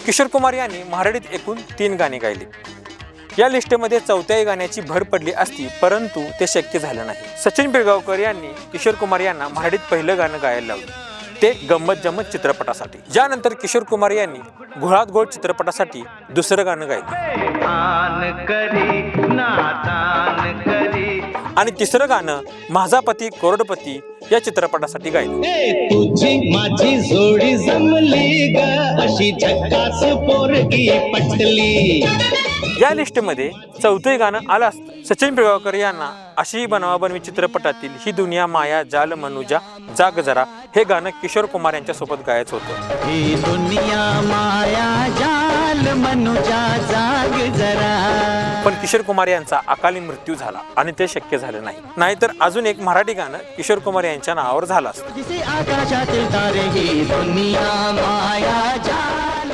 किशोर कुमार यांनी मराठीत एकूण 3 गाणी गायली। या लिस्टमध्ये 4थ्या गाण्याची भर पडली असती, परंतु ते शक्य झालं नाही। सचिन पिळगावकर यांनी किशोर कुमार यांना मराठीत पहिलं गाणं गायला लावलं, ते गंमत जम्मत चित्रपटासाठी। ज्यानंतर किशोर कुमार यांनी घोळात घोळ चित्रपटासाठी दुसरं गाणं गायलं आणि तिसरं गाणं माझा पती करोडपती या चित्रपटासाठी गायलं। तुझी माझी जोडी जमली ग, अशी झक्कास पोरगी पटली। या लिस्टमध्ये 4थं गाणं आलं असतं। सचिन पिळगावकर यांना अशी बनवाबनवी चित्रपटातील ही दुनिया माया जाल मनुजा जाग जरा हे गाणं किशोर कुमार यांच्या सोबत गायचं होतं। ही दुनिया माया जाल मनुजा जाग जरा। पण किशोर कुमार यांचा अकाली मृत्यू झाला आणि ते शक्य झालं नाही। नाहीतर अजून एक मराठी गाणं किशोर कुमार यांच्या नावावर झालं असतं। जिसे आकाशातील तारे ही दुनिया माया जाल